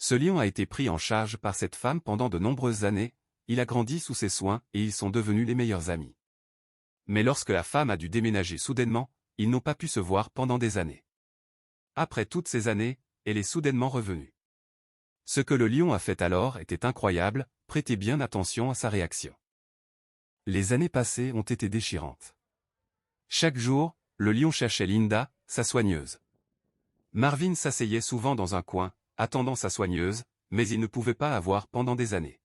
Ce lion a été pris en charge par cette femme pendant de nombreuses années, il a grandi sous ses soins et ils sont devenus les meilleurs amis. Mais lorsque la femme a dû déménager soudainement, ils n'ont pas pu se voir pendant des années. Après toutes ces années, elle est soudainement revenue. Ce que le lion a fait alors était incroyable, prêtez bien attention à sa réaction. Les années passées ont été déchirantes. Chaque jour, le lion cherchait Linda, sa soigneuse. Marvin s'asseyait souvent dans un coin, attendant sa soigneuse, mais il ne pouvait pas la voir pendant des années.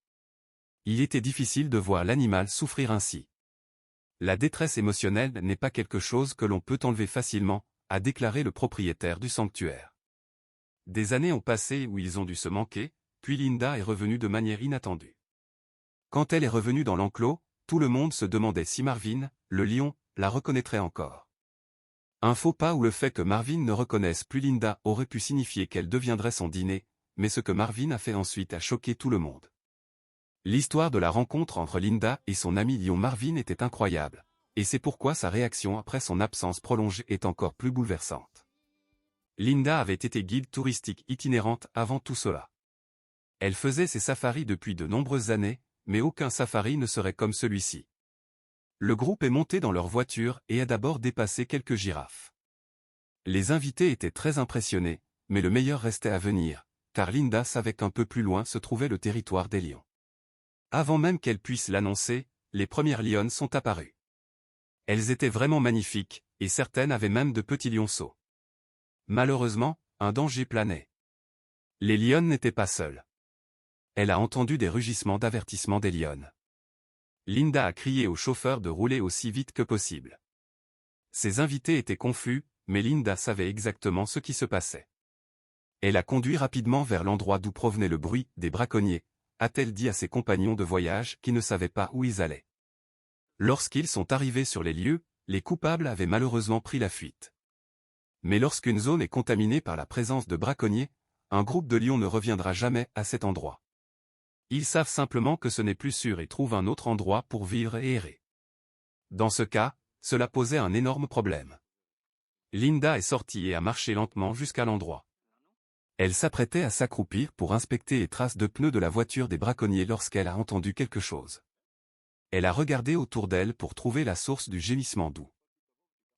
Il était difficile de voir l'animal souffrir ainsi. La détresse émotionnelle n'est pas quelque chose que l'on peut enlever facilement, a déclaré le propriétaire du sanctuaire. Des années ont passé où ils ont dû se manquer, puis Linda est revenue de manière inattendue. Quand elle est revenue dans l'enclos, tout le monde se demandait si Marvin, le lion, la reconnaîtrait encore. Un faux pas ou le fait que Marvin ne reconnaisse plus Linda aurait pu signifier qu'elle deviendrait son dîner, mais ce que Marvin a fait ensuite a choqué tout le monde. L'histoire de la rencontre entre Linda et son ami lion Marvin était incroyable, et c'est pourquoi sa réaction après son absence prolongée est encore plus bouleversante. Linda avait été guide touristique itinérante avant tout cela. Elle faisait ses safaris depuis de nombreuses années, mais aucun safari ne serait comme celui-ci. Le groupe est monté dans leur voiture et a d'abord dépassé quelques girafes. Les invités étaient très impressionnés, mais le meilleur restait à venir, car Linda savait qu'un peu plus loin se trouvait le territoire des lions. Avant même qu'elle puisse l'annoncer, les premières lionnes sont apparues. Elles étaient vraiment magnifiques, et certaines avaient même de petits lionceaux. Malheureusement, un danger planait. Les lionnes n'étaient pas seules. Elle a entendu des rugissements d'avertissement des lionnes. Linda a crié au chauffeur de rouler aussi vite que possible. Ses invités étaient confus, mais Linda savait exactement ce qui se passait. Elle a conduit rapidement vers l'endroit d'où provenait le bruit des braconniers, a-t-elle dit à ses compagnons de voyage qui ne savaient pas où ils allaient. Lorsqu'ils sont arrivés sur les lieux, les coupables avaient malheureusement pris la fuite. Mais lorsqu'une zone est contaminée par la présence de braconniers, un groupe de lions ne reviendra jamais à cet endroit. Ils savent simplement que ce n'est plus sûr et trouvent un autre endroit pour vivre et errer. Dans ce cas, cela posait un énorme problème. Linda est sortie et a marché lentement jusqu'à l'endroit. Elle s'apprêtait à s'accroupir pour inspecter les traces de pneus de la voiture des braconniers lorsqu'elle a entendu quelque chose. Elle a regardé autour d'elle pour trouver la source du gémissement doux.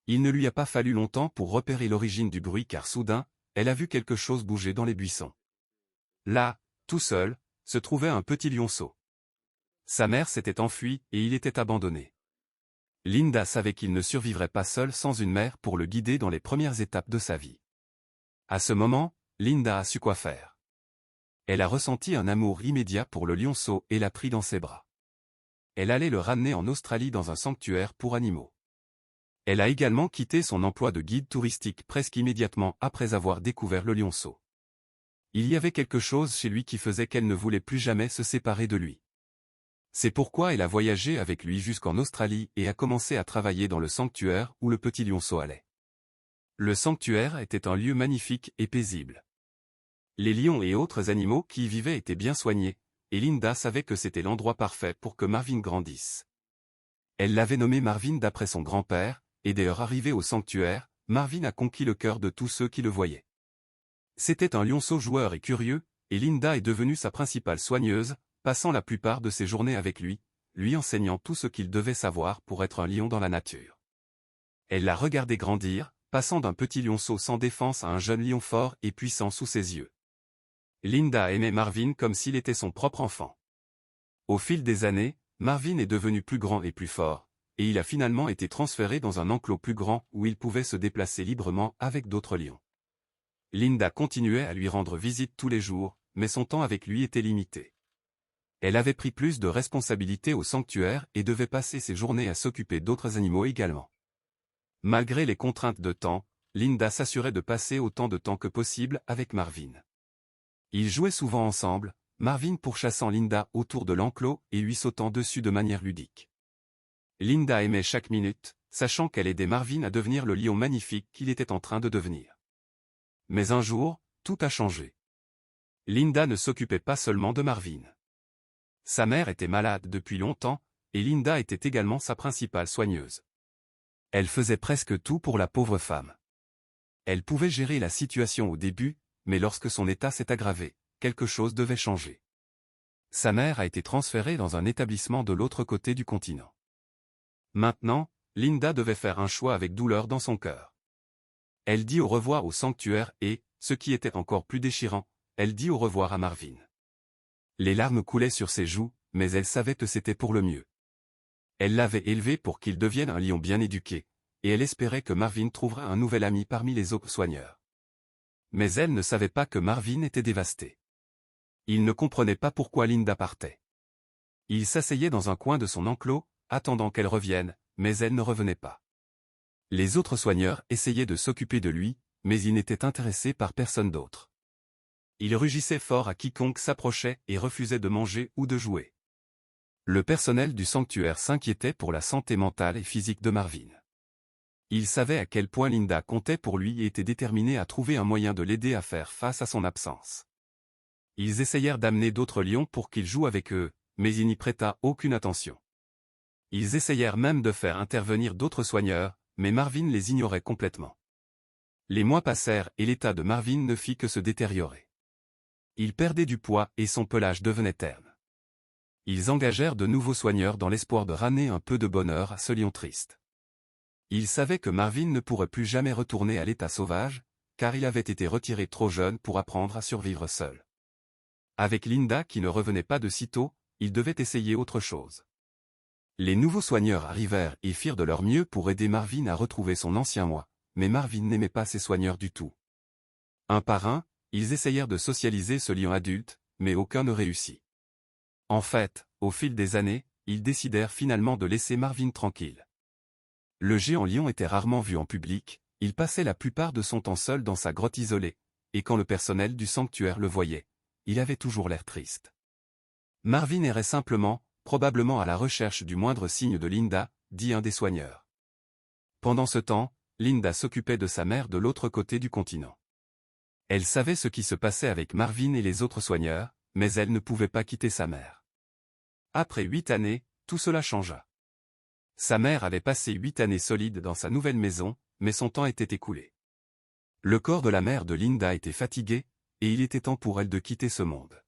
Il ne lui a pas fallu longtemps pour repérer l'origine du bruit car soudain, elle a vu quelque chose bouger dans les buissons. Là, tout seul, se trouvait un petit lionceau. Sa mère s'était enfuie et il était abandonné. Linda savait qu'il ne survivrait pas seul sans une mère pour le guider dans les premières étapes de sa vie. À ce moment, Linda a su quoi faire. Elle a ressenti un amour immédiat pour le lionceau et l'a pris dans ses bras. Elle allait le ramener en Australie dans un sanctuaire pour animaux. Elle a également quitté son emploi de guide touristique presque immédiatement après avoir découvert le lionceau. Il y avait quelque chose chez lui qui faisait qu'elle ne voulait plus jamais se séparer de lui. C'est pourquoi elle a voyagé avec lui jusqu'en Australie et a commencé à travailler dans le sanctuaire où le petit lionceau allait. Le sanctuaire était un lieu magnifique et paisible. Les lions et autres animaux qui y vivaient étaient bien soignés, et Linda savait que c'était l'endroit parfait pour que Marvin grandisse. Elle l'avait nommé Marvin d'après son grand-père, et d'ailleurs arrivé au sanctuaire, Marvin a conquis le cœur de tous ceux qui le voyaient. C'était un lionceau joueur et curieux, et Linda est devenue sa principale soigneuse, passant la plupart de ses journées avec lui, lui enseignant tout ce qu'il devait savoir pour être un lion dans la nature. Elle l'a regardé grandir, passant d'un petit lionceau sans défense à un jeune lion fort et puissant sous ses yeux. Linda aimait Marvin comme s'il était son propre enfant. Au fil des années, Marvin est devenu plus grand et plus fort, et il a finalement été transféré dans un enclos plus grand où il pouvait se déplacer librement avec d'autres lions. Linda continuait à lui rendre visite tous les jours, mais son temps avec lui était limité. Elle avait pris plus de responsabilités au sanctuaire et devait passer ses journées à s'occuper d'autres animaux également. Malgré les contraintes de temps, Linda s'assurait de passer autant de temps que possible avec Marvin. Ils jouaient souvent ensemble, Marvin pourchassant Linda autour de l'enclos et lui sautant dessus de manière ludique. Linda aimait chaque minute, sachant qu'elle aidait Marvin à devenir le lion magnifique qu'il était en train de devenir. Mais un jour, tout a changé. Linda ne s'occupait pas seulement de Marvin. Sa mère était malade depuis longtemps, et Linda était également sa principale soigneuse. Elle faisait presque tout pour la pauvre femme. Elle pouvait gérer la situation au début, mais lorsque son état s'est aggravé, quelque chose devait changer. Sa mère a été transférée dans un établissement de l'autre côté du continent. Maintenant, Linda devait faire un choix avec douleur dans son cœur. Elle dit au revoir au sanctuaire et, ce qui était encore plus déchirant, elle dit au revoir à Marvin. Les larmes coulaient sur ses joues, mais elle savait que c'était pour le mieux. Elle l'avait élevé pour qu'il devienne un lion bien éduqué, et elle espérait que Marvin trouverait un nouvel ami parmi les autres soigneurs. Mais elle ne savait pas que Marvin était dévasté. Il ne comprenait pas pourquoi Linda partait. Il s'asseyait dans un coin de son enclos, attendant qu'elle revienne, mais elle ne revenait pas. Les autres soigneurs essayaient de s'occuper de lui, mais ils n'étaient intéressés par personne d'autre. Il rugissait fort à quiconque s'approchait et refusait de manger ou de jouer. Le personnel du sanctuaire s'inquiétait pour la santé mentale et physique de Marvin. Il savait à quel point Linda comptait pour lui et était déterminé à trouver un moyen de l'aider à faire face à son absence. Ils essayèrent d'amener d'autres lions pour qu'il joue avec eux, mais il n'y prêta aucune attention. Ils essayèrent même de faire intervenir d'autres soigneurs, mais Marvin les ignorait complètement. Les mois passèrent et l'état de Marvin ne fit que se détériorer. Il perdait du poids et son pelage devenait terne. Ils engagèrent de nouveaux soigneurs dans l'espoir de ramener un peu de bonheur à ce lion triste. Ils savaient que Marvin ne pourrait plus jamais retourner à l'état sauvage, car il avait été retiré trop jeune pour apprendre à survivre seul. Avec Linda qui ne revenait pas de sitôt, ils devaient essayer autre chose. Les nouveaux soigneurs arrivèrent et firent de leur mieux pour aider Marvin à retrouver son ancien moi, mais Marvin n'aimait pas ces soigneurs du tout. Un par un, ils essayèrent de socialiser ce lion adulte, mais aucun ne réussit. En fait, au fil des années, ils décidèrent finalement de laisser Marvin tranquille. Le géant lion était rarement vu en public, il passait la plupart de son temps seul dans sa grotte isolée, et quand le personnel du sanctuaire le voyait, il avait toujours l'air triste. Marvin errait simplement, probablement à la recherche du moindre signe de Linda, dit un des soigneurs. Pendant ce temps, Linda s'occupait de sa mère de l'autre côté du continent. Elle savait ce qui se passait avec Marvin et les autres soigneurs, mais elle ne pouvait pas quitter sa mère. Après 8 années, tout cela changea. Sa mère avait passé 8 années solides dans sa nouvelle maison, mais son temps était écoulé. Le corps de la mère de Linda était fatigué, et il était temps pour elle de quitter ce monde.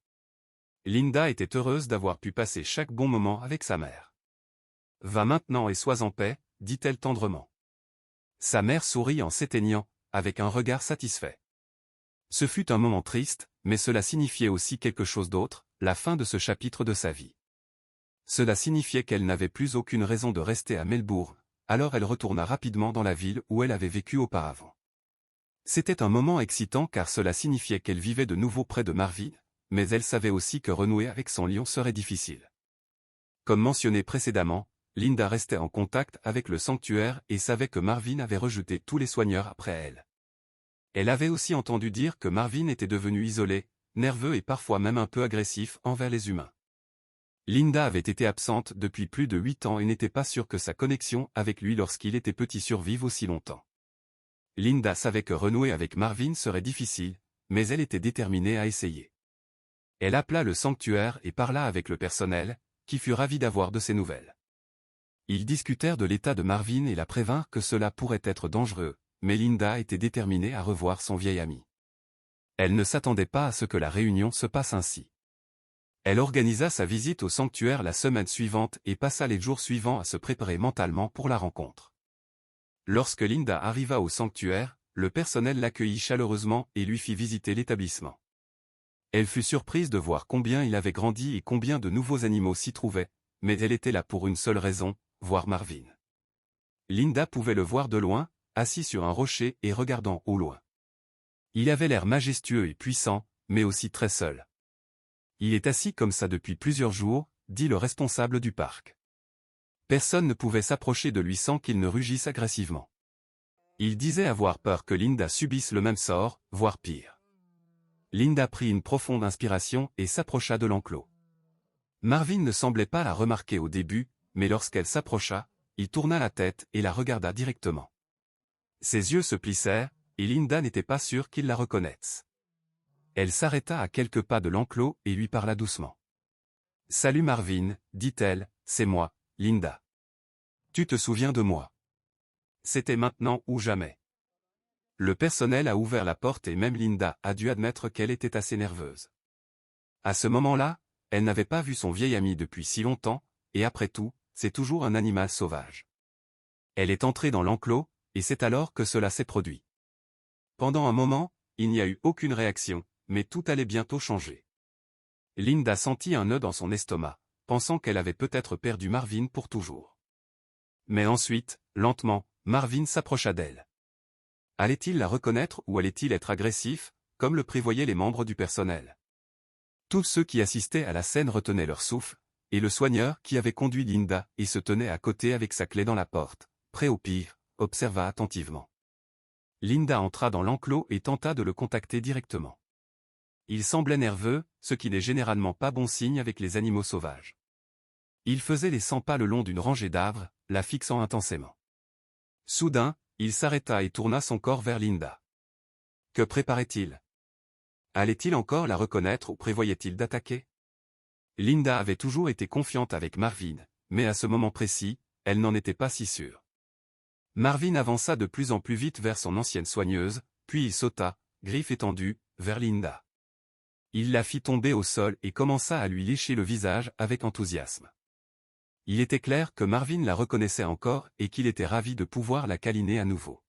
Linda était heureuse d'avoir pu passer chaque bon moment avec sa mère. « Va maintenant et sois en paix », dit-elle tendrement. Sa mère sourit en s'éteignant, avec un regard satisfait. Ce fut un moment triste, mais cela signifiait aussi quelque chose d'autre, la fin de ce chapitre de sa vie. Cela signifiait qu'elle n'avait plus aucune raison de rester à Melbourne, alors elle retourna rapidement dans la ville où elle avait vécu auparavant. C'était un moment excitant car cela signifiait qu'elle vivait de nouveau près de Marvin, mais elle savait aussi que renouer avec son lion serait difficile. Comme mentionné précédemment, Linda restait en contact avec le sanctuaire et savait que Marvin avait rejeté tous les soigneurs après elle. Elle avait aussi entendu dire que Marvin était devenu isolé, nerveux et parfois même un peu agressif envers les humains. Linda avait été absente depuis plus de 8 ans et n'était pas sûre que sa connexion avec lui lorsqu'il était petit survive aussi longtemps. Linda savait que renouer avec Marvin serait difficile, mais elle était déterminée à essayer. Elle appela le sanctuaire et parla avec le personnel, qui fut ravi d'avoir de ses nouvelles. Ils discutèrent de l'état de Marvin et la prévinrent que cela pourrait être dangereux, mais Linda était déterminée à revoir son vieil ami. Elle ne s'attendait pas à ce que la réunion se passe ainsi. Elle organisa sa visite au sanctuaire la semaine suivante et passa les jours suivants à se préparer mentalement pour la rencontre. Lorsque Linda arriva au sanctuaire, le personnel l'accueillit chaleureusement et lui fit visiter l'établissement. Elle fut surprise de voir combien il avait grandi et combien de nouveaux animaux s'y trouvaient, mais elle était là pour une seule raison, voir Marvin. Linda pouvait le voir de loin, assis sur un rocher et regardant au loin. Il avait l'air majestueux et puissant, mais aussi très seul. Il est assis comme ça depuis plusieurs jours, dit le responsable du parc. Personne ne pouvait s'approcher de lui sans qu'il ne rugisse agressivement. Il disait avoir peur que Linda subisse le même sort, voire pire. Linda prit une profonde inspiration et s'approcha de l'enclos. Marvin ne semblait pas la remarquer au début, mais lorsqu'elle s'approcha, il tourna la tête et la regarda directement. Ses yeux se plissèrent, et Linda n'était pas sûre qu'il la reconnaisse. Elle s'arrêta à quelques pas de l'enclos et lui parla doucement. « Salut Marvin, dit-elle, c'est moi, Linda. Tu te souviens de moi? C'était maintenant ou jamais. » Le personnel a ouvert la porte et même Linda a dû admettre qu'elle était assez nerveuse. À ce moment-là, elle n'avait pas vu son vieil ami depuis si longtemps, et après tout, c'est toujours un animal sauvage. Elle est entrée dans l'enclos, et c'est alors que cela s'est produit. Pendant un moment, il n'y a eu aucune réaction, mais tout allait bientôt changer. Linda sentit un nœud dans son estomac, pensant qu'elle avait peut-être perdu Marvin pour toujours. Mais ensuite, lentement, Marvin s'approcha d'elle. Allait-il la reconnaître ou allait-il être agressif, comme le prévoyaient les membres du personnel? Tous ceux qui assistaient à la scène retenaient leur souffle, et le soigneur qui avait conduit Linda et se tenait à côté avec sa clé dans la porte, prêt au pire, observa attentivement. Linda entra dans l'enclos et tenta de le contacter directement. Il semblait nerveux, ce qui n'est généralement pas bon signe avec les animaux sauvages. Il faisait les 100 pas le long d'une rangée d'arbres, la fixant intensément. Soudain, il s'arrêta et tourna son corps vers Linda. Que préparait-il? Allait-il encore la reconnaître ou prévoyait-il d'attaquer? Linda avait toujours été confiante avec Marvin, mais à ce moment précis, elle n'en était pas si sûre. Marvin avança de plus en plus vite vers son ancienne soigneuse, puis il sauta, griffes étendues, vers Linda. Il la fit tomber au sol et commença à lui lécher le visage avec enthousiasme. Il était clair que Marvin la reconnaissait encore et qu'il était ravi de pouvoir la câliner à nouveau.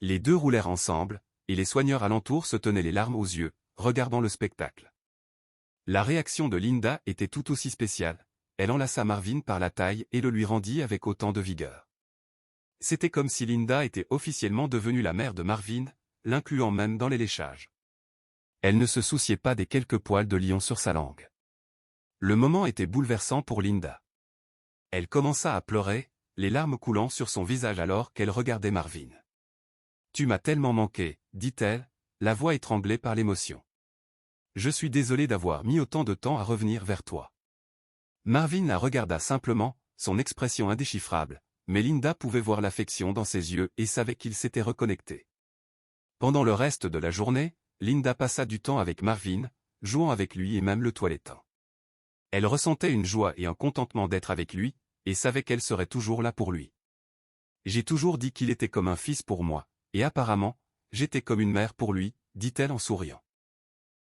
Les deux roulèrent ensemble, et les soigneurs alentour se tenaient les larmes aux yeux, regardant le spectacle. La réaction de Linda était tout aussi spéciale, elle enlaça Marvin par la taille et le lui rendit avec autant de vigueur. C'était comme si Linda était officiellement devenue la mère de Marvin, l'incluant même dans les léchages. Elle ne se souciait pas des quelques poils de lion sur sa langue. Le moment était bouleversant pour Linda. Elle commença à pleurer, les larmes coulant sur son visage alors qu'elle regardait Marvin. « Tu m'as tellement manqué, dit-elle, la voix étranglée par l'émotion. Je suis désolée d'avoir mis autant de temps à revenir vers toi. » Marvin la regarda simplement, son expression indéchiffrable, mais Linda pouvait voir l'affection dans ses yeux et savait qu'ils s'étaient reconnectés. Pendant le reste de la journée, Linda passa du temps avec Marvin, jouant avec lui et même le toilettant. Elle ressentait une joie et un contentement d'être avec lui, et savait qu'elle serait toujours là pour lui. « J'ai toujours dit qu'il était comme un fils pour moi, et apparemment, j'étais comme une mère pour lui, dit-elle en souriant.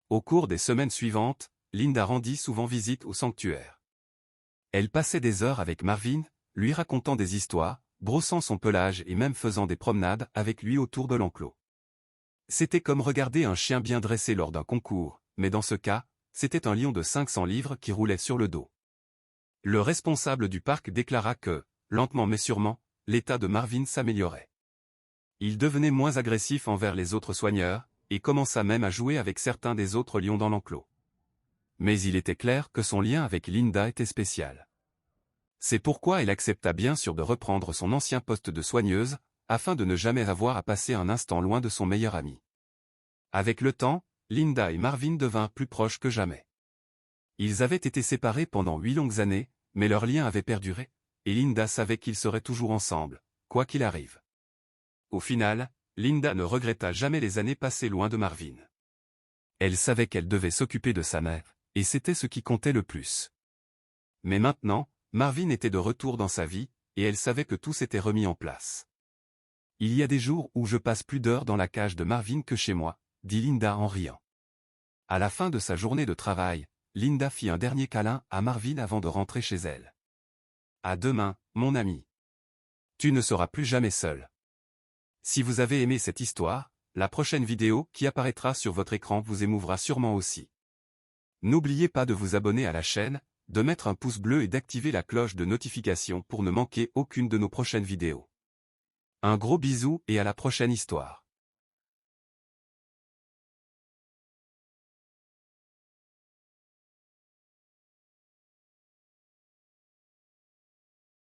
Au cours des semaines suivantes, Linda rendit souvent visite au sanctuaire. Elle passait des heures avec Marvin, lui racontant des histoires, brossant son pelage et même faisant des promenades avec lui autour de l'enclos. C'était comme regarder un chien bien dressé lors d'un concours, mais dans ce cas, c'était un lion de 500 livres qui roulait sur le dos. Le responsable du parc déclara que, lentement mais sûrement, l'état de Marvin s'améliorait. Il devenait moins agressif envers les autres soigneurs, et commença même à jouer avec certains des autres lions dans l'enclos. Mais il était clair que son lien avec Linda était spécial. C'est pourquoi elle accepta bien sûr de reprendre son ancien poste de soigneuse, afin de ne jamais avoir à passer un instant loin de son meilleur ami. Avec le temps, Linda et Marvin devinrent plus proches que jamais. Ils avaient été séparés pendant 8 longues années, mais leur lien avait perduré, et Linda savait qu'ils seraient toujours ensemble, quoi qu'il arrive. Au final, Linda ne regretta jamais les années passées loin de Marvin. Elle savait qu'elle devait s'occuper de sa mère, et c'était ce qui comptait le plus. Mais maintenant, Marvin était de retour dans sa vie, et elle savait que tout s'était remis en place. « Il y a des jours où je passe plus d'heures dans la cage de Marvin que chez moi, » dit Linda en riant. À la fin de sa journée de travail, Linda fit un dernier câlin à Marvin avant de rentrer chez elle. « À demain, mon ami. Tu ne seras plus jamais seul. » Si vous avez aimé cette histoire, la prochaine vidéo qui apparaîtra sur votre écran vous émouvra sûrement aussi. N'oubliez pas de vous abonner à la chaîne, de mettre un pouce bleu et d'activer la cloche de notification pour ne manquer aucune de nos prochaines vidéos. Un gros bisou et à la prochaine histoire.